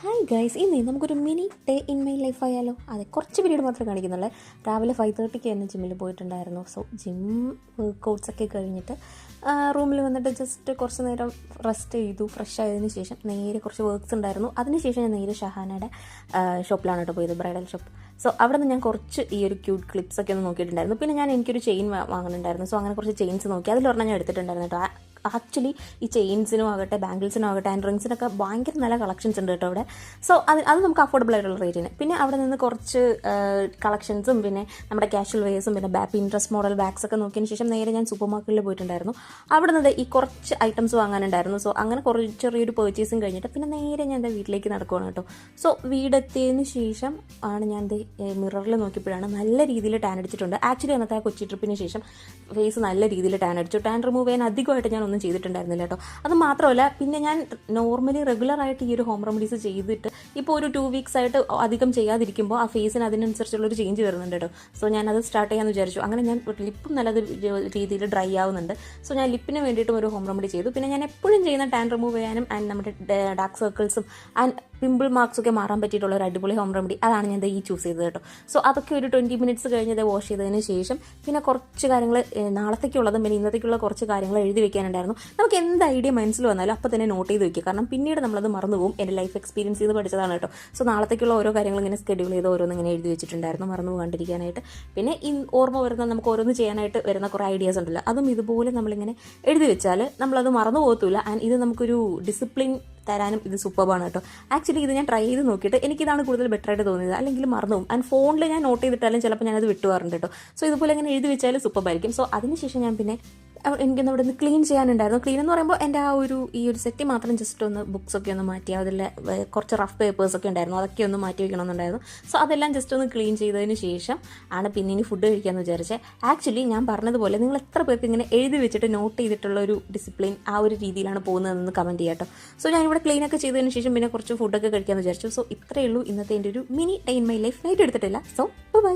Hi guys, ഇന്ന് നമുക്കൊരു mini day in my life ആയാലോ. അതെ, കുറച്ച് പീരീഡ് മാത്രമേ കാണിക്കുന്നുള്ളൂ. രാവിലെ 5:30 തന്നെ ജിമ്മിൽ പോയിട്ടുണ്ടായിരുന്നു. സോ ജിം വർക്കൗട്ട്സൊക്കെ കഴിഞ്ഞിട്ട് റൂമിൽ വന്നിട്ട് ജസ്റ്റ് കുറച്ച് നേരം റെസ്റ്റ് ചെയ്തു. ഫ്രഷ് ആയതിനു ശേഷം നേരെ കുറച്ച് വർക്ക്സ് ഉണ്ടായിരുന്നു. അതിനുശേഷം ഞാൻ നേരെ ഷഹാനയുടെ ഷോപ്പിലാണ് കേട്ടോ പോയത്, ബ്രൈഡൽ ഷോപ്പ്. സോ അവിടെ നിന്ന് ഞാൻ കുറച്ച് ഈ ഒരു ക്യൂട്ട് ക്ലിപ്സൊക്കെ ഒന്ന് നോക്കിയിട്ടുണ്ടായിരുന്നു. പിന്നെ എനിക്കൊരു ചെയിൻ വാങ്ങുന്നുണ്ടായിരുന്നു. സോ അങ്ങനെ കുറച്ച് ചെയിൻസ് നോക്കി. അതിലൊരെണ്ണം ഞാൻ എടുത്തിട്ടുണ്ടായിരുന്നു കേട്ടോ. ആക്ച്വലി ഈ ചെയിൻസിനും ആകട്ടെ ബാംഗിൾസിനും ആകട്ടെ ആൻഡ് റിങ്സിനൊക്കെ ഭയങ്കര നല്ല കളക്ഷൻസ് ഉണ്ട് കേട്ടോ അവിടെ. സോ അത് നമുക്ക് അഫോർഡബിൾ ആയിട്ടുള്ള റേറ്റിന്. പിന്നെ അവിടെ നിന്ന് കുറച്ച് കളക്ഷൻസും പിന്നെ നമ്മുടെ കാഷ്വൽ വെയേഴ്സും പിന്നെ പിൻട്രസ്റ്റ് മോഡൽ ബാഗ്സ് ഒക്കെ നോക്കിയതിന് ശേഷം നേരെ ഞാൻ സൂപ്പർ മാർക്കറ്റിൽ പോയിട്ടുണ്ടായിരുന്നു. അവിടെ നിന്ന് ഈ കുറച്ച് ഐറ്റംസ് വാങ്ങാനുണ്ടായിരുന്നു. സോ അങ്ങനെ കുറച്ച് ചെറിയൊരു പർച്ചേസിങ് കഴിഞ്ഞിട്ട് പിന്നെ നേരെ ഞാൻ എൻ്റെ വീട്ടിലേക്ക് നടക്കുകയാണ് കേട്ടോ. സോ വീടെത്തിയതിന് ശേഷം ആണ് ഞാൻ മിററിൽ നോക്കിയപ്പോഴാണ് നല്ല രീതിയിൽ ടാൻ അടിച്ചിട്ടുണ്ട്. ആക്ച്വലി അന്നത്തെ ആ കൊച്ചി ട്രിപ്പിന് ശേഷം ഫേസ് നല്ല രീതിയിൽ ടാൻ അടിച്ചു. ടാൻ റിമൂവ് ചെയ്യാൻ അധികമായിട്ട് ഞാൻ ഒന്നും ചെയ്തിട്ടുണ്ടായിരുന്നില്ല കേട്ടോ. അത് മാത്രമല്ല, പിന്നെ ഞാൻ നോർമലി റെഗുലറായിട്ട് ഈ ഒരു ഹോം റെമഡീസ് ചെയ്തിട്ട് ഇപ്പോൾ ഒരു 2 വീക്സ് ആയിട്ട് അധികം ചെയ്യാതിരിക്കുമ്പോൾ ആ ഫേസിന് അതിനനുസരിച്ചുള്ളൊരു ചേഞ്ച് വരുന്നുണ്ട് കേട്ടോ. സോ ഞാനത് സ്റ്റാർട്ട് ചെയ്യാമെന്ന് വിചാരിച്ചു. അങ്ങനെ ഞാൻ ലിപ്പും നല്ല രീതിയിൽ ഡ്രൈ ആവുന്നുണ്ട്. സോ ഞാൻ ലിപ്പിന് വേണ്ടിയിട്ടും ഒരു ഹോം റെമഡി ചെയ്തു. പിന്നെ ഞാൻ എപ്പോഴും ചെയ്യുന്ന ടാൻ റിമൂവ് ചെയ്യാനും ആൻഡ് നമ്മുടെ ഡാർക്ക് സർക്കിൾസും ആൻഡ് പിമ്പിൾ മാർക്സൊക്കെ മാറാൻ പറ്റിയിട്ടുള്ള ഒരു അടിപൊളി ഹോം റെമഡി, അതാണ് ഞാൻ ഈ ചൂസ് ചെയ്തത് കേട്ടോ. സോ അതൊക്കെ ഒരു 20 മിനിറ്റ്സ് കഴിഞ്ഞത് വാഷ് ചെയ്തതിന് ശേഷം പിന്നെ കുറച്ച് കാര്യങ്ങൾ നാളത്തേക്കുള്ളതും പിന്നെ ഇന്നത്തേക്കുള്ള കുറച്ച് കാര്യങ്ങൾ എഴുതി വെക്കാനുണ്ടായിരുന്നു. നമുക്ക് എന്ത് ഐഡിയ മനസ്സിൽ വന്നാലും അപ്പോൾ തന്നെ നോട്ട് ചെയ്ത് വെക്കുക. കാരണം പിന്നീട് നമ്മളത് മറന്നു പോകും. എൻ്റെ ലൈഫ് എക്സ്പീരിയൻസ് ചെയ്ത് പഠിച്ചതാണ് കേട്ടോ. സോ നാളത്തേക്കുള്ള ഓരോ കാര്യങ്ങൾ ഇങ്ങനെ സ്കെഡ്യൂൾ ചെയ്ത് ഓരോന്ന് ഇങ്ങനെ എഴുതി വെച്ചിട്ടുണ്ടായിരുന്നു, മറന്നു പോകാണ്ടിരിക്കാനായിട്ട്. പിന്നെ ഓർമ്മ വരുന്ന നമുക്ക് ഓരോന്ന് ചെയ്യാനായിട്ട് വരുന്ന കുറേ ഐഡിയാസ് ഉണ്ടല്ലോ, അതും ഇതുപോലെ നമ്മളിങ്ങനെ എഴുതി വെച്ചാൽ നമ്മളത് മറന്നു പോകത്തില്ല. ആൻഡ് ഇത് നമുക്കൊരു ഡിസിപ്ലിൻ തരാനും ഇത് സൂപ്പറാണ് കേട്ടോ. ആക്ച്വലി ഇത് ഞാൻ ട്രൈ ചെയ്ത് നോക്കിയിട്ട് എനിക്കിതാണ് കൂടുതൽ ബെറ്റർ ആയിട്ട് തോന്നിയത്. അല്ലെങ്കിൽ മറന്നു പോകും. ആൻഡ് ഫോണിൽ ഞാൻ നോട്ട് ചെയ്തിട്ടാലും ചിലപ്പോൾ ഞാനത് വിട്ടുപോകാറുണ്ട് കേട്ടോ. സോ ഇതുപോലെ ഇങ്ങനെ എഴുതി വെച്ചാൽ സൂപ്പറായിരിക്കും. സോ അതിനുശേഷം ഞാൻ പിന്നെ എനിക്കൊന്ന് അവിടെ നിന്ന് ക്ലീൻ ചെയ്യാനുണ്ടായിരുന്നു. ക്ലീൻ എന്ന് പറയുമ്പോൾ എൻ്റെ ഈ ഒരു സെറ്റ് മാത്രം ജസ്റ്റ് ഒന്ന് ബുക്സൊക്കെ ഒന്ന് മാറ്റി, അതിൽ കുറച്ച് റഫ് പേപ്പേഴ്സൊക്കെ ഉണ്ടായിരുന്നു, അതൊക്കെ ഒന്ന് മാറ്റി വയ്ക്കണമെന്നുണ്ടായിരുന്നു. സോ അതെല്ലാം ജസ്റ്റ് ഒന്ന് ക്ലീൻ ചെയ്തതിന് ശേഷം ആണ് പിന്നെ ഇനി ഫുഡ് കഴിക്കാമെന്ന് വിചാരിച്ചത്. ആക്ച്വലി ഞാൻ പറഞ്ഞതുപോലെ നിങ്ങൾ എത്ര പേർക്ക് ഇങ്ങനെ എഴുതി വെച്ചിട്ട് നോട്ട് ചെയ്തിട്ടുള്ള ഒരു ഡിസിപ്ലിൻ ആ ഒരു രീതിയിലാണ് പോകുന്നതെന്ന് കമൻറ്റ് ചെയ്യാം കേട്ടോ. സോ ഞാനിവിടെ ക്ലീനൊക്കെ ചെയ്തതിന് ശേഷം പിന്നെ കുറച്ച് ഫുഡൊക്കെ കഴിക്കാമെന്ന് വിചാരിച്ചു. സോ ഇത്രയേ ഉള്ളൂ ഇന്നത്തെ എൻ്റെ ഒരു mini day in my life. Night എടുത്തിട്ടില്ല. So by.